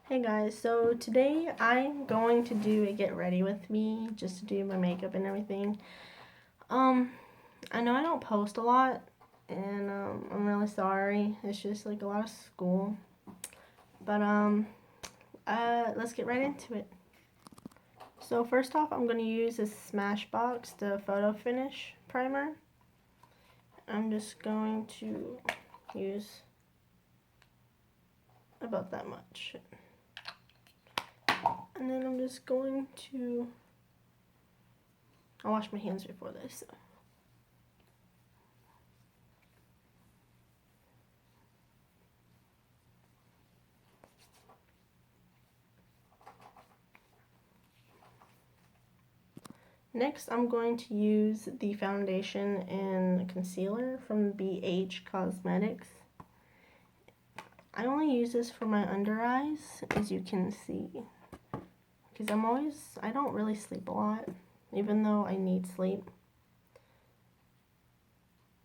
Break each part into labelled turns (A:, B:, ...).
A: Hey guys, so today I'm going to do a get ready with me just to do my makeup and everything. I know I don't post a lot and I'm really sorry. It's just like a lot of school. But let's get right into it. So first off, I'm going to use this Smashbox, the Photo Finish primer. I'm just going to use about that much. And then I'm just going to, I'll wash my hands before this. Next, I'm going to use the foundation and concealer from BH Cosmetics. I only use this for my under eyes, as you can see, because I don't really sleep a lot, even though I need sleep.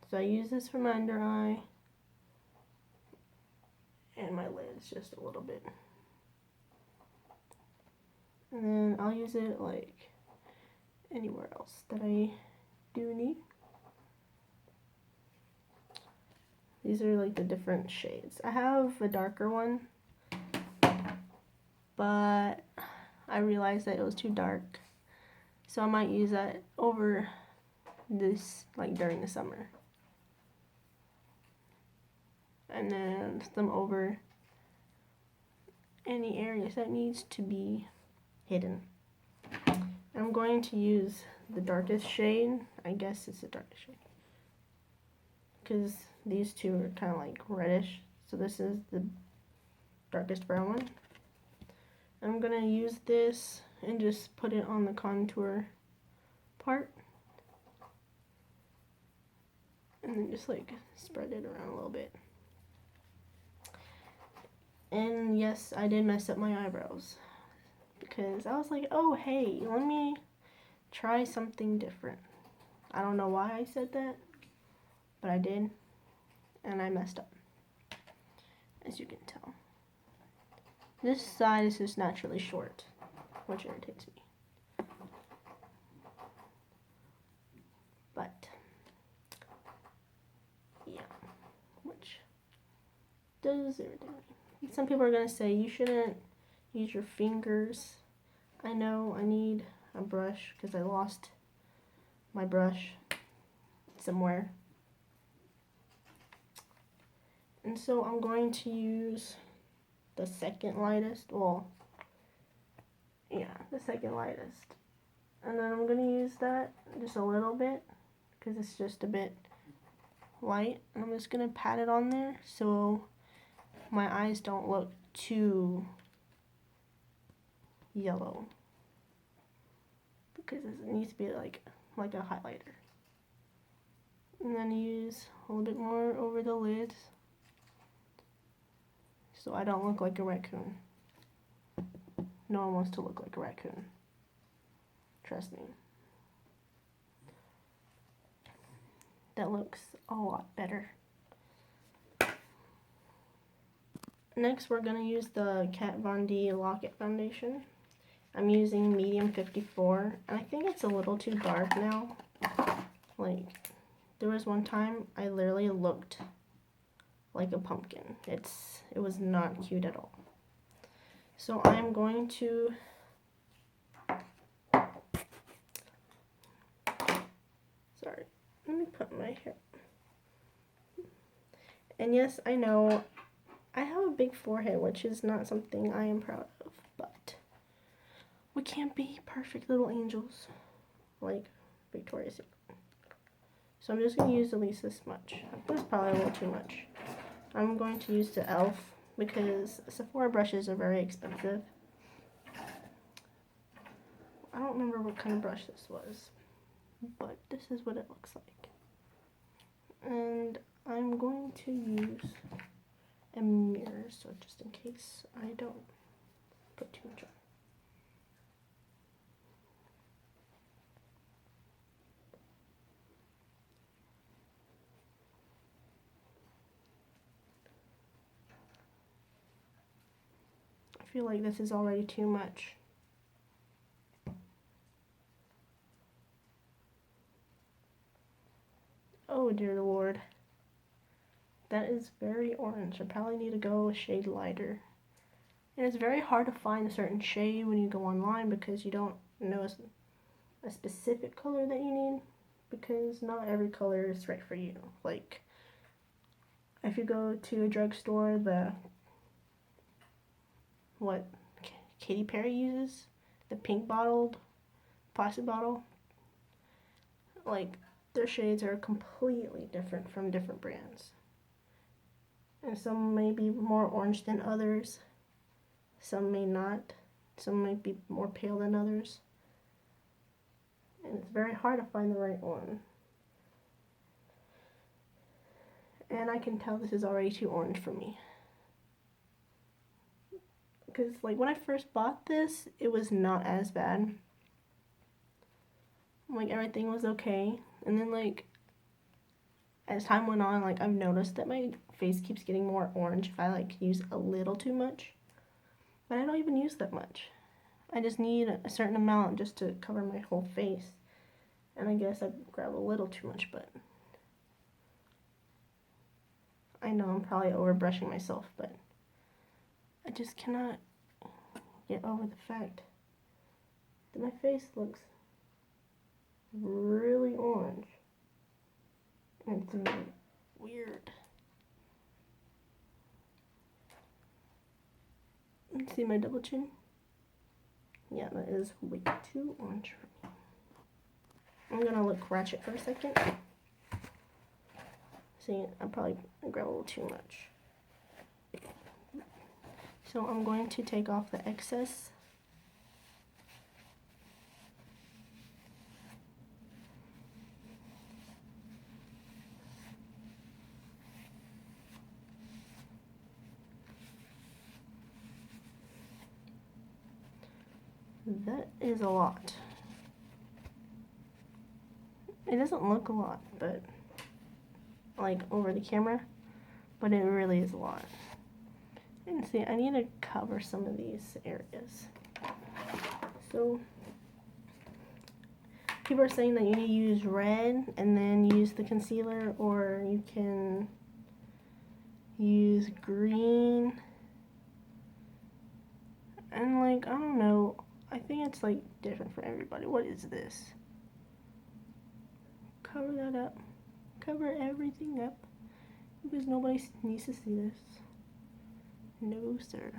A: So I use this for my under eye and my lids just a little bit. And then I'll use it like anywhere else that I do need. These are like the different shades. I have a darker one, but I realized that it was too dark. So I might use that over this, like during the summer. And then some over any areas that needs to be hidden. I'm going to use the darkest shade. I guess it's the darkest shade, because these two are kind of like reddish. So this is the darkest brown one. I'm gonna use this and just put it on the contour part. And then just like spread it around a little bit. And yes, I did mess up my eyebrows, because I was like, oh hey, let me try something different. I don't know why I said that, but I did, and I messed up, as you can tell. This side is just naturally short, which irritates me. But yeah, which does irritate me. Some people are gonna say you shouldn't use your fingers. I know I need a brush because I lost my brush somewhere. And so I'm going to use the second lightest, the second lightest. And then I'm going to use that just a little bit because it's just a bit light. And I'm just going to pat it on there so my eyes don't look too yellow, because it needs to be like a highlighter. And then use a little bit more over the lids so I don't look like a raccoon. No one wants to look like a raccoon. Trust me. That looks a lot better. Next, we're going to use the Kat Von D Lock-It Foundation. I'm using medium 54, and I think it's a little too dark now. Like, there was one time I literally looked like a pumpkin. It was not cute at all. So I'm going to let me put my hair. And yes, I know I have a big forehead, which is not something I am proud of, but we can't be perfect little angels like Victoria's Secret. So I'm just going to use at least this much. That's probably a little too much. I'm going to use the e.l.f. because Sephora brushes are very expensive. I don't remember what kind of brush this was, but this is what it looks like. And I'm going to use a mirror, so just in case I don't put too much on. I feel like this is already too much. Oh dear Lord. That is very orange. I probably need to go a shade lighter. And it's very hard to find a certain shade when you go online because you don't know a specific color that you need, because not every color is right for you. Like, if you go to a drugstore, what Katy Perry uses, the pink bottled plastic bottle, like, their shades are completely different from different brands. And some may be more orange than others. Some may not. Some might be more pale than others. And it's very hard to find the right one. And I can tell this is already too orange for me. Because, like, when I first bought this, it was not as bad. Like, everything was okay. And then, like, as time went on, like, I've noticed that my face keeps getting more orange if I, like, use a little too much. But I don't even use that much. I just need a certain amount just to cover my whole face. And I guess I grab a little too much, but I know I'm probably overbrushing myself, but I just cannot get over the fact that my face looks really orange. And it's weird. Let's see my double chin. Yeah, that is way too orange for me. I'm gonna look ratchet for a second. See, I probably grab a little too much. So I'm going to take off the excess. That is a lot. It doesn't look a lot, but like over the camera, but it really is a lot. And see, I need to cover some of these areas. So people are saying that you need to use red and then use the concealer, or you can use green. And like, I don't know, I think it's like different for everybody. What is this? Cover that up. Cover everything up, because nobody needs to see this. No, sir.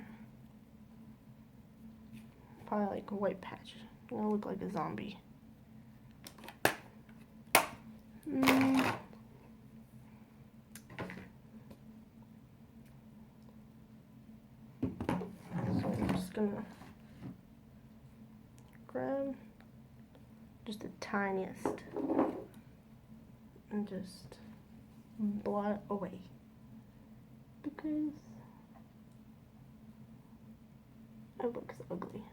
A: Probably like a white patch. I'm gonna look like a zombie. So I'm just gonna grab just the tiniest and just blot it away, because it looks ugly.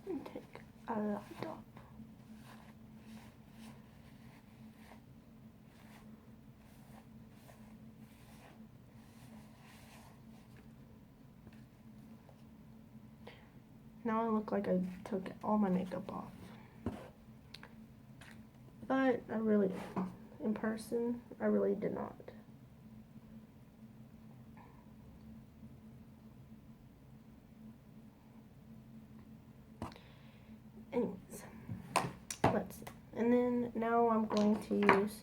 A: And take a lot off. Now I look like I took all my makeup off. But I really, in person, I really did not. Anyways, let's see. And then now I'm going to use,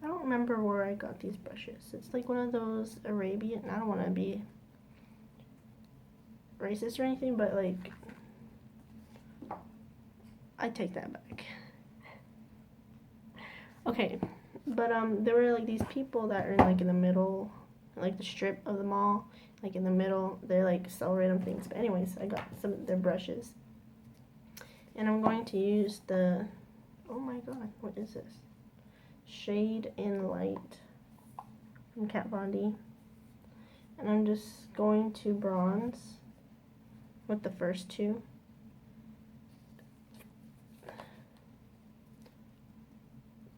A: I don't remember where I got these brushes. It's like one of those Arabian, I don't want to be racist or anything, but like, I take that back. Okay, but there were like these people that are like in the middle, like the strip of the mall, like in the middle, they like sell random things. But anyways, I got some of their brushes, and I'm going to use the, oh my god, what is this? Shade in Light from Kat Von D, and I'm just going to bronze with the first two.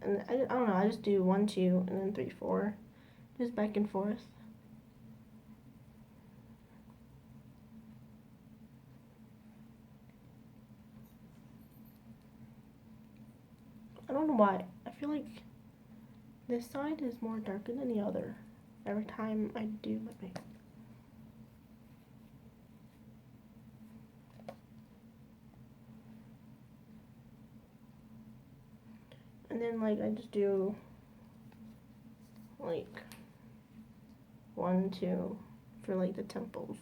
A: And I don't know, I just do 1, 2, and then 3, 4, just back and forth. I don't know why. I feel like this side is more darker than the other every time I do my makeup. And then like I just do like 1, 2 for like the temples.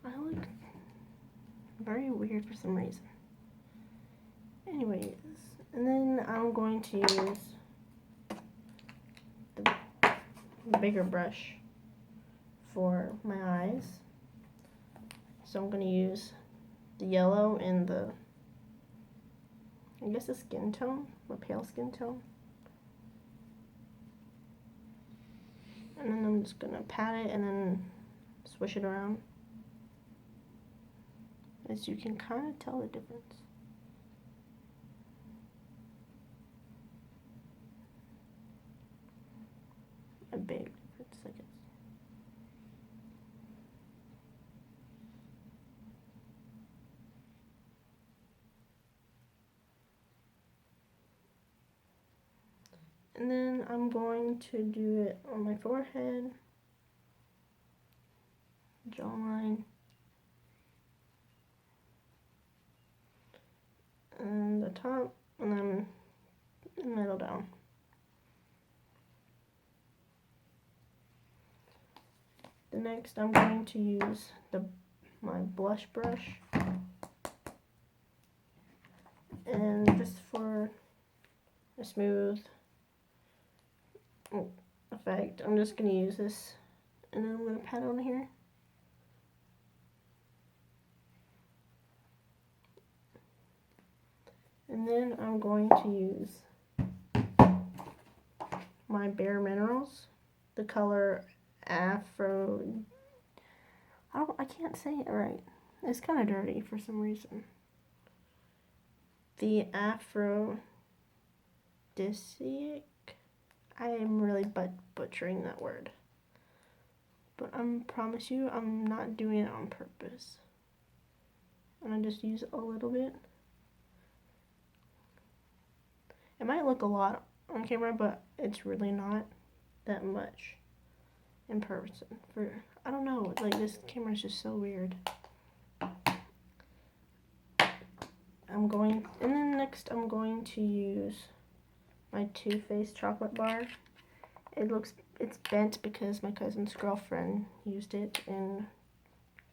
A: I look very weird for some reason. Anyways, and then I'm going to use the bigger brush for my eyes. So I'm going to use the yellow and the, I guess the skin tone, the pale skin tone. And then I'm just going to pat it and then swish it around. As you can kind of tell the difference. A big difference, I guess. And then I'm going to do it on my forehead, jawline, and the top, and then the middle down. The next I'm going to use my blush brush, and just for a smooth effect, I'm just going to use this, and then I'm going to pat on here. And then I'm going to use my Bare Minerals, the color Afro. I can't say it right. It's kind of dirty for some reason. The Aphrodisiac. I am really butchering that word. But I promise you, I'm not doing it on purpose. And I just use a little bit. It might look a lot on camera, but it's really not that much in person. I don't know, like this camera is just so weird. And then next I'm going to use my Too Faced chocolate bar. It's bent because my cousin's girlfriend used it and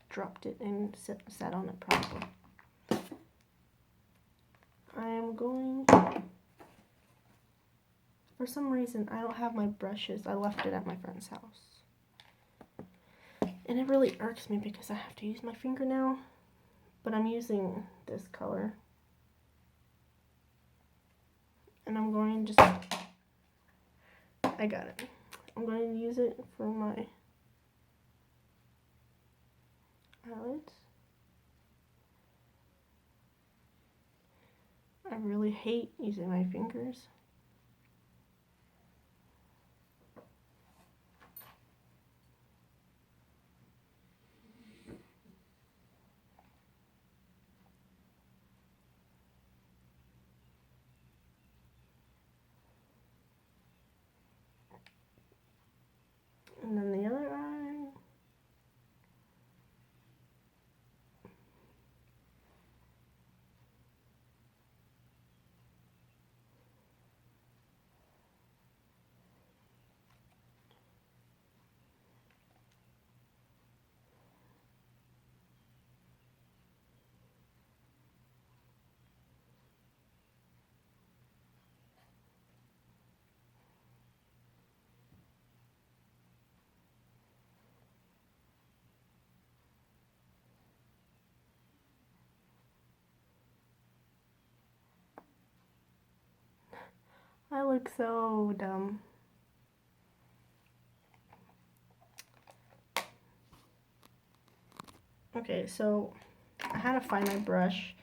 A: dropped it and sat on it probably. For some reason, I don't have my brushes. I left it at my friend's house. And it really irks me because I have to use my finger now. But I'm using this color. And I'm going to just... I got it. I'm going to use it for my eyelids. I really hate using my fingers. And then the other eye. I look so dumb. Okay, so I had to find my brush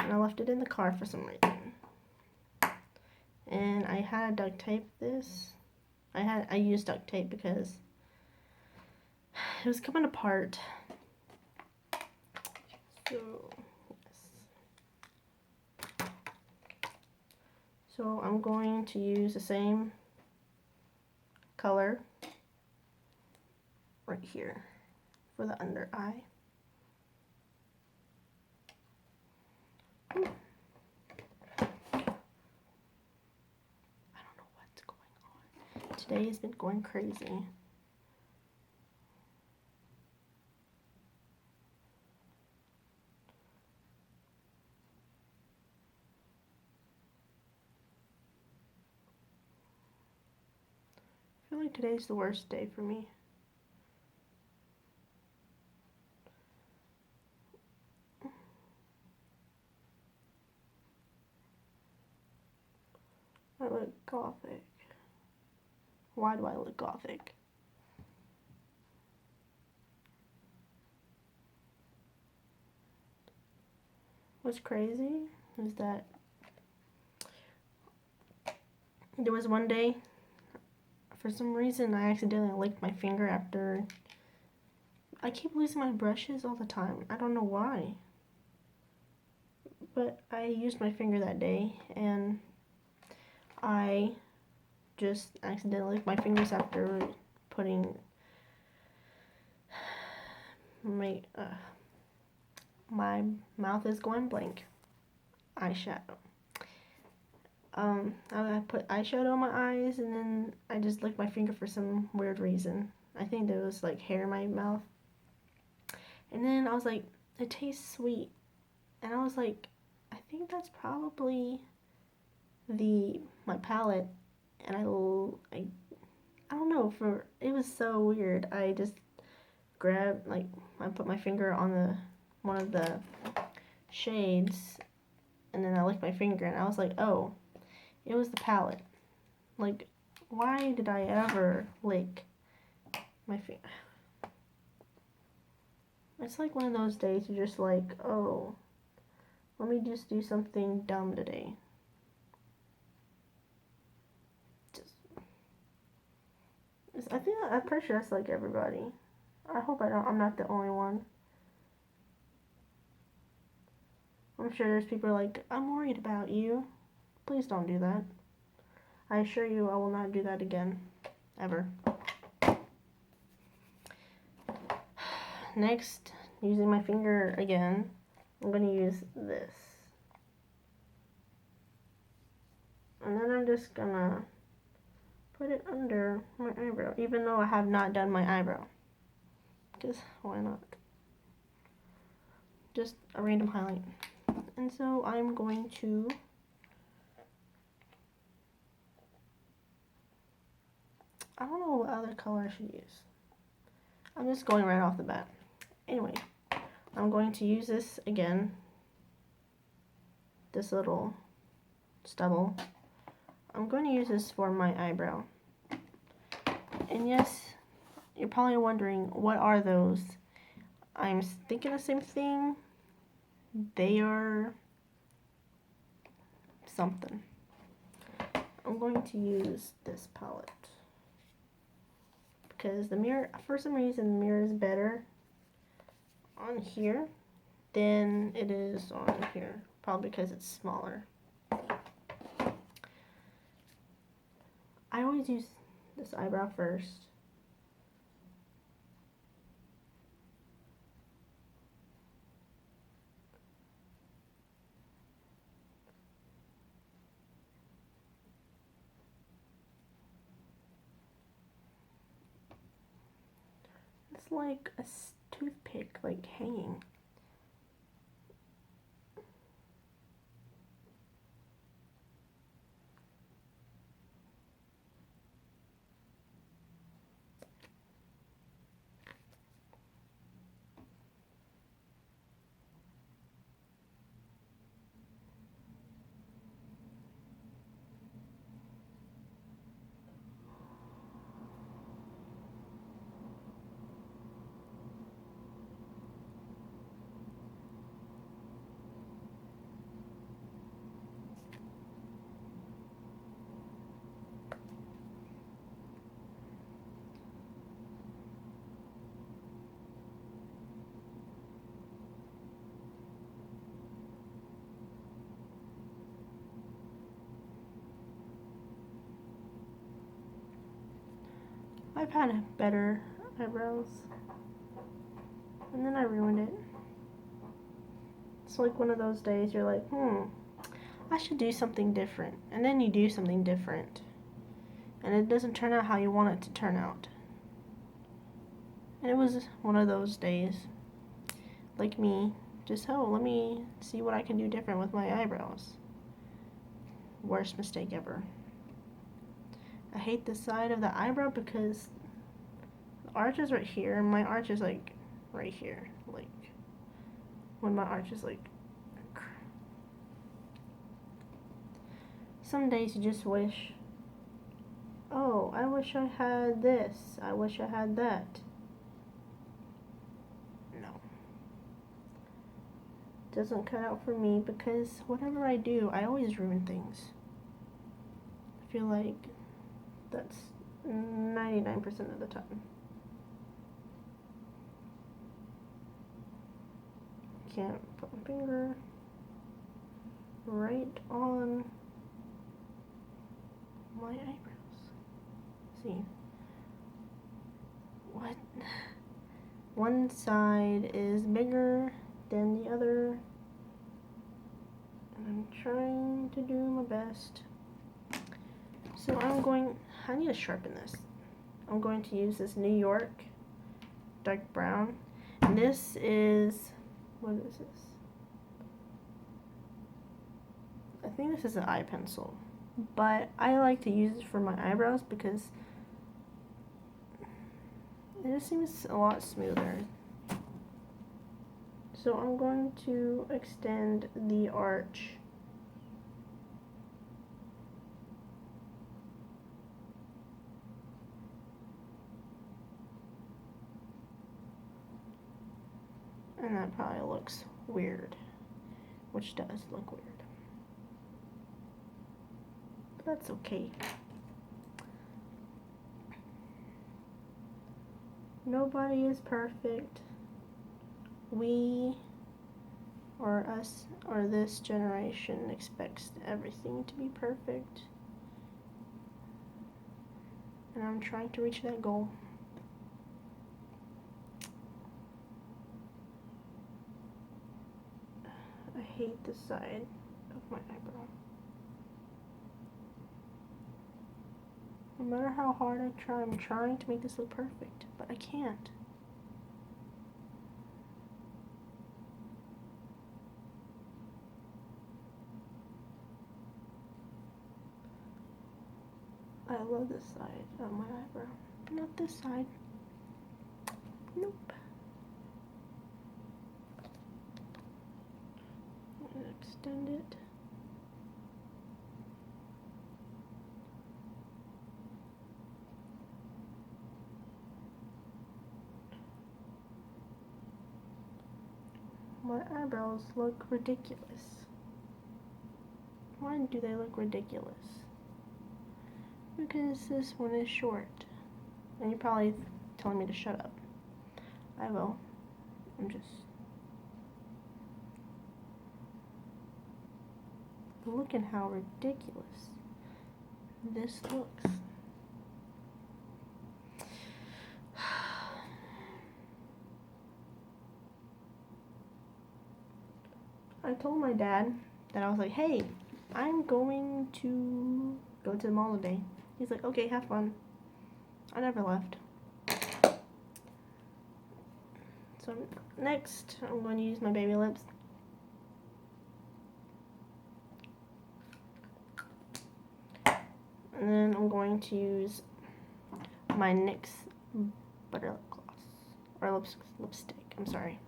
A: and I left it in the car for some reason. And I had to duct tape this. I used duct tape because it was coming apart. So, yes. So I'm going to use the same color right here for the under eye. Today has been going crazy. I feel like today's the worst day for me. I look gothic. Why do I look gothic? What's crazy is that there was one day, for some reason, I accidentally licked my finger after. I keep losing my brushes all the time. I don't know why. But I used my finger that day, and I just accidentally licked my fingers after putting my mouth is going blank. Eyeshadow. I put eyeshadow on my eyes, and then I just licked my finger for some weird reason. I think there was like hair in my mouth. And then I was like, it tastes sweet. And I was like, I think that's probably my palate. And I don't know, it was so weird. I just grabbed, like, I put my finger on one of the shades, and then I licked my finger, and I was like, oh, it was the palette. Like, why did I ever lick my finger? It's like one of those days you're just like, oh, let me just do something dumb today. I'm pretty sure that's like everybody. I hope I'm not the only one. I'm sure there's people like, I'm worried about you. Please don't do that. I assure you I will not do that again. Ever. Next, using my finger again, I'm going to use this. And then I'm just going to put it under my eyebrow, even though I have not done my eyebrow. Because why not? Just a random highlight. And so I'm going to I don't know what other color I should use. I'm just going right off the bat. Anyway, I'm going to use this again. This little stubble. I'm going to use this for my eyebrow. And yes, you're probably wondering, what are those? I'm thinking the same thing. They are something. I'm going to use this palette. Because the mirror, for some reason, the mirror is better on here than it is on here. Probably because it's smaller. I always use this eyebrow first. It's like a toothpick, like hanging. I've had better eyebrows. And then I ruined it. It's like one of those days you're like, I should do something different. And then you do something different. And it doesn't turn out how you want it to turn out. And it was one of those days. Like me. Just, let me see what I can do different with my eyebrows. Worst mistake ever. I hate the side of the eyebrow because the arch is right here and my arch is like right here. Like when my arch is like, some days you just wish, oh, I wish I had this. I wish I had that. No. Doesn't cut out for me because whatever I do, I always ruin things. I feel like that's 99% of the time. Can't put my finger right on my eyebrows. See. What? One side is bigger than the other. And I'm trying to do my best. So I need to sharpen this. I'm going to use this New York dark brown. And this is, what is this? I think this is an eye pencil. But I like to use it for my eyebrows because it just seems a lot smoother. So I'm going to extend the arch. And that probably looks weird, which does look weird. But that's okay. Nobody is perfect. We, or us, or this generation expects everything to be perfect. And I'm trying to reach that goal. I hate the side of my eyebrow. No matter how hard I try, I'm trying to make this look perfect, but I can't. I love this side of my eyebrow. Not this side. Nope. I'm gonna extend it. My eyebrows look ridiculous. Why do they look ridiculous? Because this one is short. And you're probably telling me to shut up. I will. I'm just... Look at how ridiculous this looks. I told my dad that I was like, hey, I'm going to go to the mall today. He's like, okay, have fun. I never left. So next, I'm going to use my baby lips. And then I'm going to use my NYX butter lip gloss. Or lipstick, I'm sorry.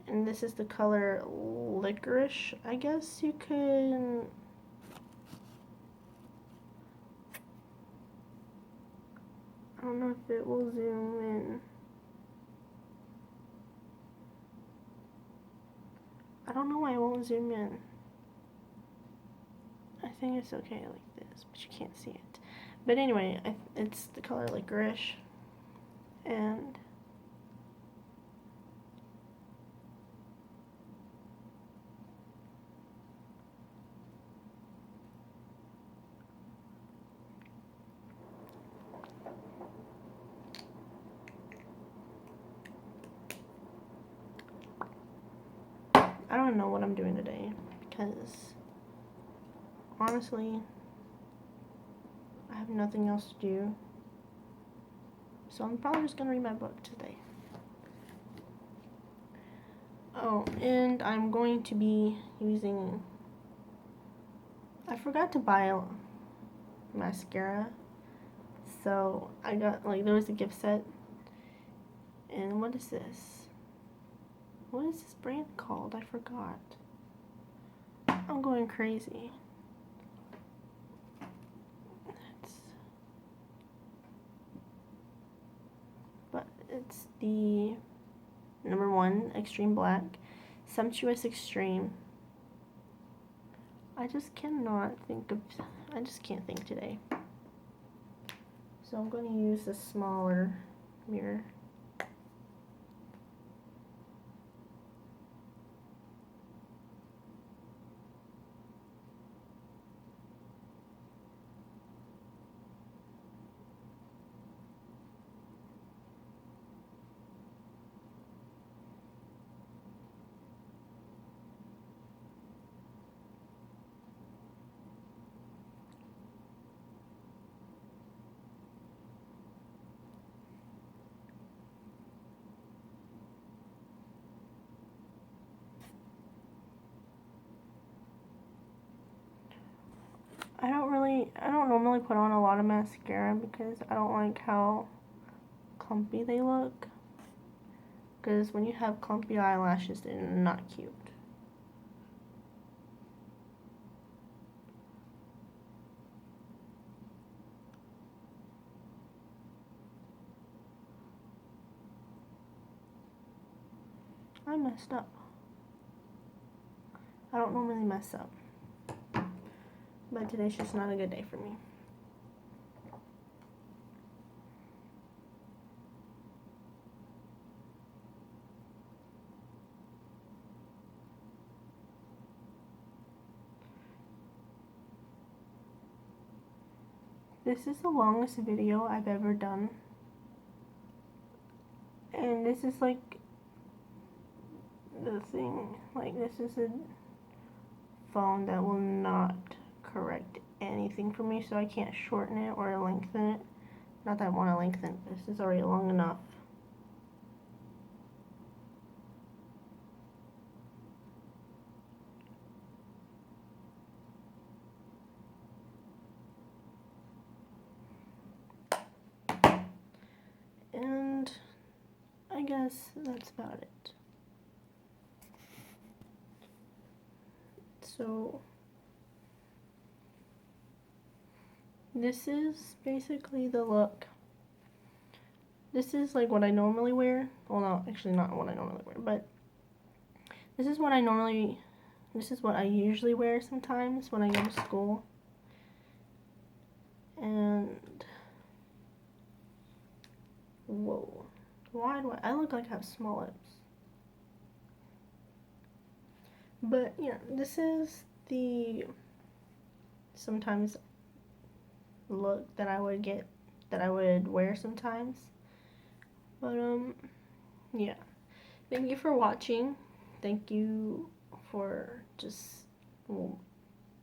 A: And this is the color Licorice, I guess you could... I don't know if it will zoom in. I don't know why it won't zoom in. I think it's okay like this, but you can't see it. But anyway, it's the color Licorice. And want to know what I'm doing today because honestly, I have nothing else to do. So I'm probably just going to read my book today. Oh, and I'm going to be using... I forgot to buy a mascara. So I got, like, there was a gift set. And what is this? What is this brand called? I forgot. I'm going crazy. It's the number 1 Extreme Black Sumptuous Extreme. I just can't think today. So I'm going to use a smaller mirror. I don't normally put on a lot of mascara because I don't like how clumpy they look. Because when you have clumpy eyelashes, they're not cute. I messed up. I don't normally mess up. But today's just not a good day for me. This is the longest video I've ever done. And this is like the thing. Like, this is a phone that will not correct anything for me, so I can't shorten it or lengthen it. Not that I want to lengthen it, this is already long enough. And I guess that's about it. So this is basically the look. This is like what I normally wear. Well, no, actually not what I normally wear, but this is what I usually wear sometimes when I go to school. And whoa, why do I look like I have small lips? But yeah, this is the sometimes look that I would wear sometimes. But yeah, thank you for watching. Thank you for just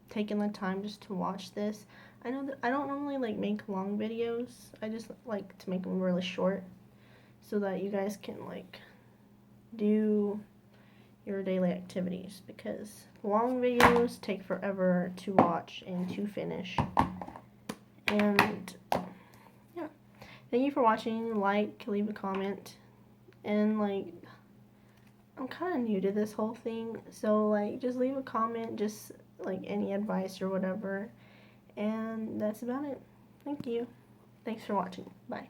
A: taking the time just to watch this. I know that I don't normally like make long videos. I just like to make them really short so that you guys can like do your daily activities, because long videos take forever to watch and to finish. And yeah, thank you for watching. Like, leave a comment, and like, I'm kind of new to this whole thing, so like, just leave a comment, just like any advice or whatever, and that's about it. Thank you. Thanks for watching. Bye.